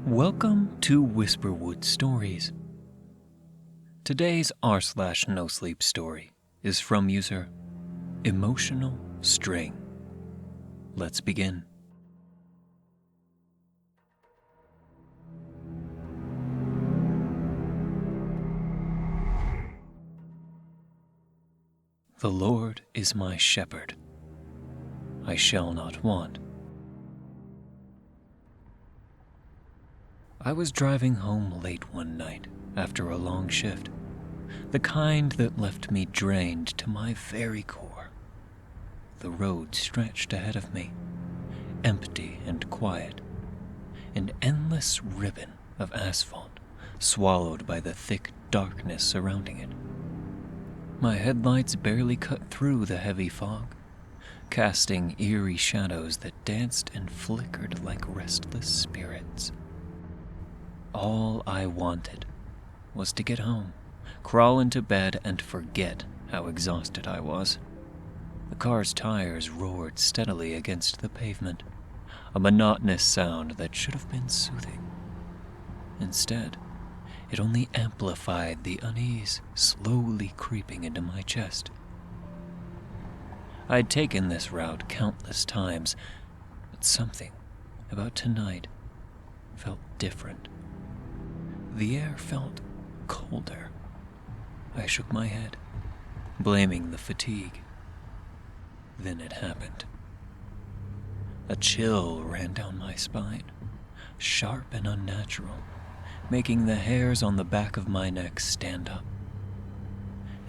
Welcome to Whisperwood Stories. Today's r/nosleep story is from user Emotional String. Let's begin. The Lord is my shepherd. I shall not want. I was driving home late one night after a long shift, the kind that left me drained to my very core. The road stretched ahead of me, empty and quiet, an endless ribbon of asphalt swallowed by the thick darkness surrounding it. My headlights barely cut through the heavy fog, casting eerie shadows that danced and flickered like restless spirits. All I wanted was to get home, crawl into bed, and forget how exhausted I was. The car's tires roared steadily against the pavement, a monotonous sound that should have been soothing. Instead, it only amplified the unease slowly creeping into my chest. I'd taken this route countless times, but something about tonight felt different. The air felt colder. I shook my head, blaming the fatigue. Then it happened. A chill ran down my spine, sharp and unnatural, making the hairs on the back of my neck stand up.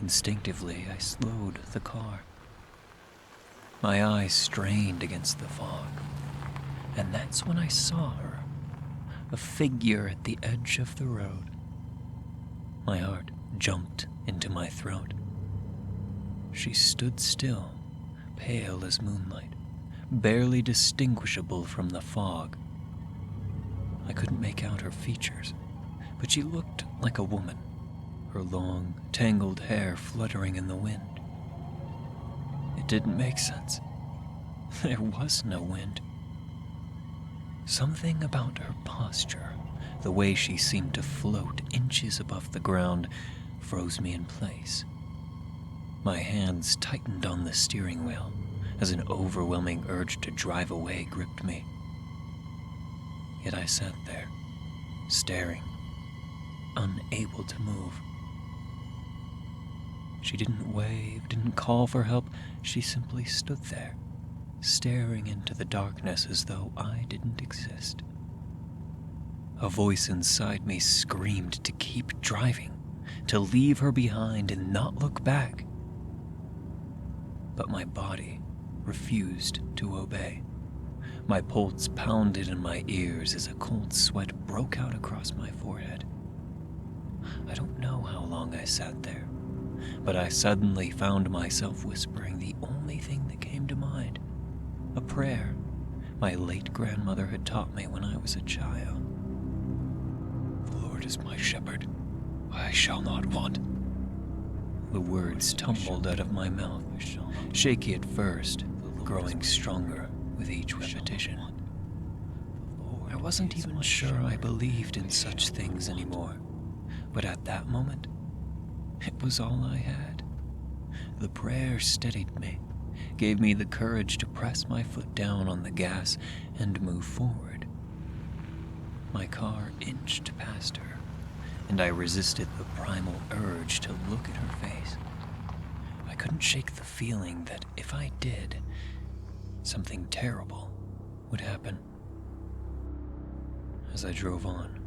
Instinctively, I slowed the car. My eyes strained against the fog, and that's when I saw her. A figure at the edge of the road. My heart jumped into my throat. She stood still, pale as moonlight, barely distinguishable from the fog. I couldn't make out her features, but she looked like a woman, her long, tangled hair fluttering in the wind. It didn't make sense. There was no wind. Something about her posture, the way she seemed to float inches above the ground, froze me in place. My hands tightened on the steering wheel as an overwhelming urge to drive away gripped me. Yet I sat there, staring, unable to move. She didn't wave, didn't call for help. She simply stood there, staring into the darkness as though I didn't exist. A voice inside me screamed to keep driving, to leave her behind and not look back. But my body refused to obey. My pulse pounded in my ears as a cold sweat broke out across my forehead. I don't know how long I sat there, but I suddenly found myself whispering the only thing that came to mind. A prayer my late grandmother had taught me when I was a child. The Lord is my shepherd. I shall not want. The words tumbled out of my mouth, shaky at first, growing stronger with each repetition. I wasn't even sure I believed in such things anymore, but at that moment, it was all I had. The prayer steadied me, gave me the courage to press my foot down on the gas and move forward. My car inched past her, and I resisted the primal urge to look at her face. I couldn't shake the feeling that if I did, something terrible would happen. As I drove on,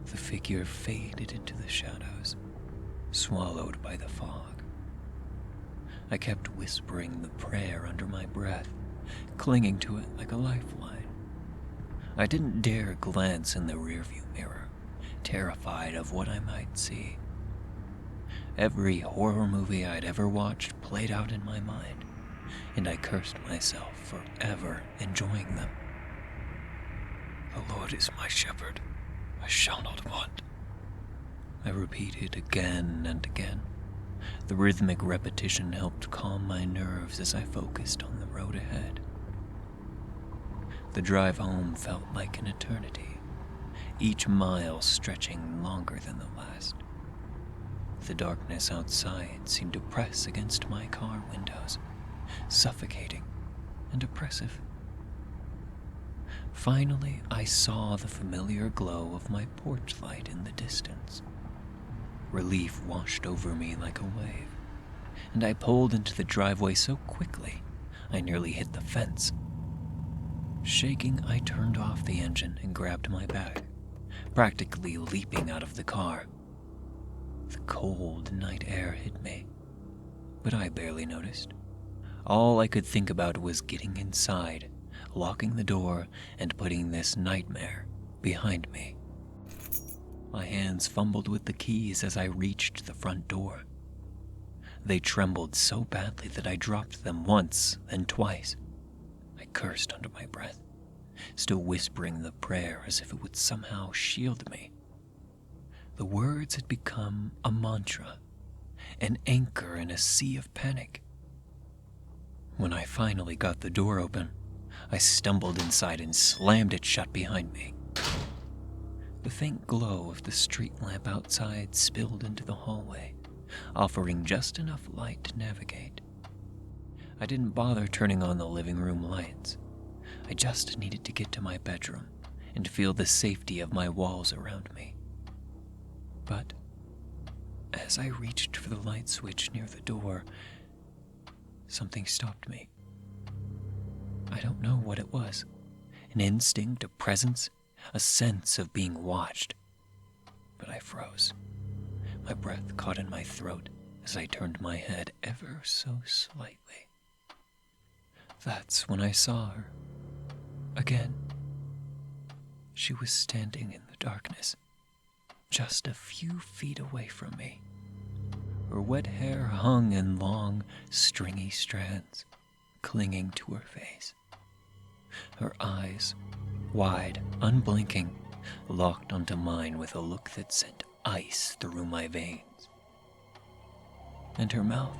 the figure faded into the shadows, swallowed by the fog. I kept whispering the prayer under my breath, clinging to it like a lifeline. I didn't dare glance in the rearview mirror, terrified of what I might see. Every horror movie I'd ever watched played out in my mind, and I cursed myself for ever enjoying them. The Lord is my shepherd. I shall not want. I repeated again and again. The rhythmic repetition helped calm my nerves as I focused on the road ahead. The drive home felt like an eternity, each mile stretching longer than the last. The darkness outside seemed to press against my car windows, suffocating and oppressive. Finally, I saw the familiar glow of my porch light in the distance. Relief washed over me like a wave, and I pulled into the driveway so quickly I nearly hit the fence. Shaking, I turned off the engine and grabbed my bag, practically leaping out of the car. The cold night air hit me, but I barely noticed. All I could think about was getting inside, locking the door, and putting this nightmare behind me. My hands fumbled with the keys as I reached the front door. They trembled so badly that I dropped them once, then twice. I cursed under my breath, still whispering the prayer as if it would somehow shield me. The words had become a mantra, an anchor in a sea of panic. When I finally got the door open, I stumbled inside and slammed it shut behind me. The faint glow of the street lamp outside spilled into the hallway, offering just enough light to navigate. I didn't bother turning on the living room lights. I just needed to get to my bedroom and feel the safety of my walls around me. But as I reached for the light switch near the door, something stopped me. I don't know what it was. An instinct, a presence, a sense of being watched. But I froze. My breath caught in my throat as I turned my head ever so slightly. That's when I saw her. Again. She was standing in the darkness, just a few feet away from me. Her wet hair hung in long, stringy strands, clinging to her face. Her eyes, wide, unblinking, locked onto mine with a look that sent ice through my veins. And her mouth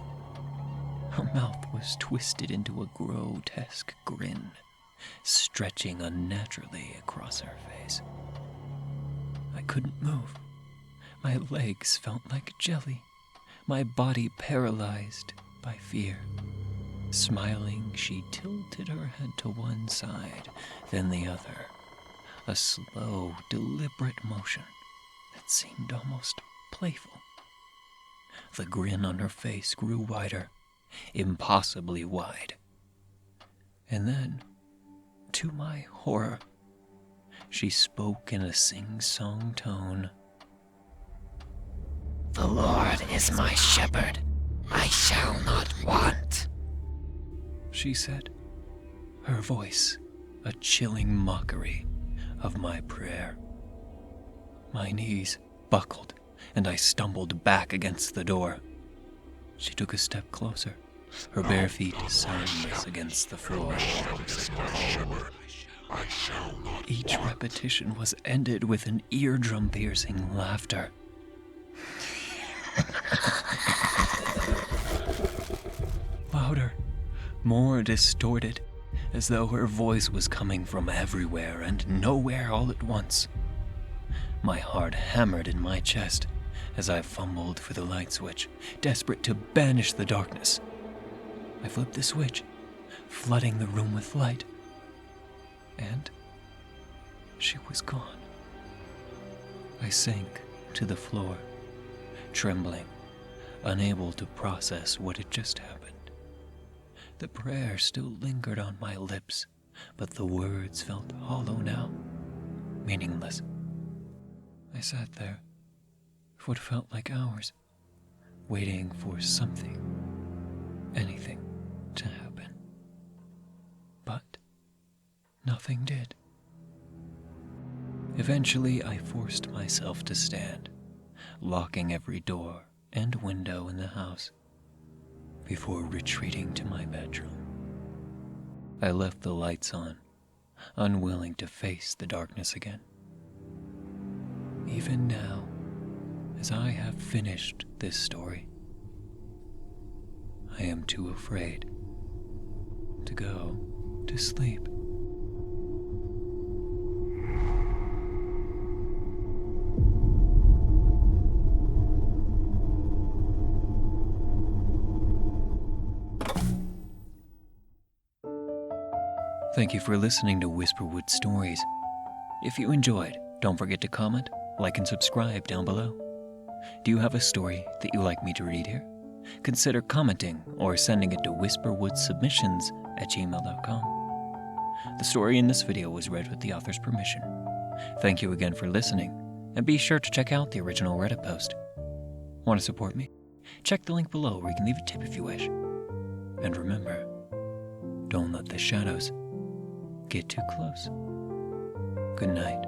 was twisted into a grotesque grin, stretching unnaturally across her face. I couldn't move. My legs felt like jelly, my body paralyzed by fear. Smiling, she tilted her head to one side, then the other, a slow, deliberate motion that seemed almost playful. The grin on her face grew wider, impossibly wide. And then, to my horror, she spoke in a sing-song tone. "The Lord is my shepherd, I shall not want," she said, her voice a chilling mockery of my prayer. My knees buckled, and I stumbled back against the door. She took a step closer, her bare feet soundless against the floor. Each repetition was ended with an eardrum-piercing laughter. Louder, more distorted, as though her voice was coming from everywhere and nowhere all at once. My heart hammered in my chest as I fumbled for the light switch, desperate to banish the darkness. I flipped the switch, flooding the room with light, and she was gone. I sank to the floor, trembling, unable to process what had just happened. The prayer still lingered on my lips, but the words felt hollow now, meaningless. I sat there for what felt like hours, waiting for something, anything, to happen. But nothing did. Eventually, I forced myself to stand, locking every door and window in the house, before retreating to my bedroom. I left the lights on, unwilling to face the darkness again. Even now, as I have finished this story, I am too afraid to go to sleep. Thank you for listening to Whisperwood Stories. If you enjoyed, don't forget to comment, like, and subscribe down below. Do you have a story that you'd like me to read here? Consider commenting or sending it to whisperwoodsubmissions@gmail.com. The story in this video was read with the author's permission. Thank you again for listening, and be sure to check out the original Reddit post. Want to support me? Check the link below where you can leave a tip if you wish. And remember, don't let the shadows get too close. Good night.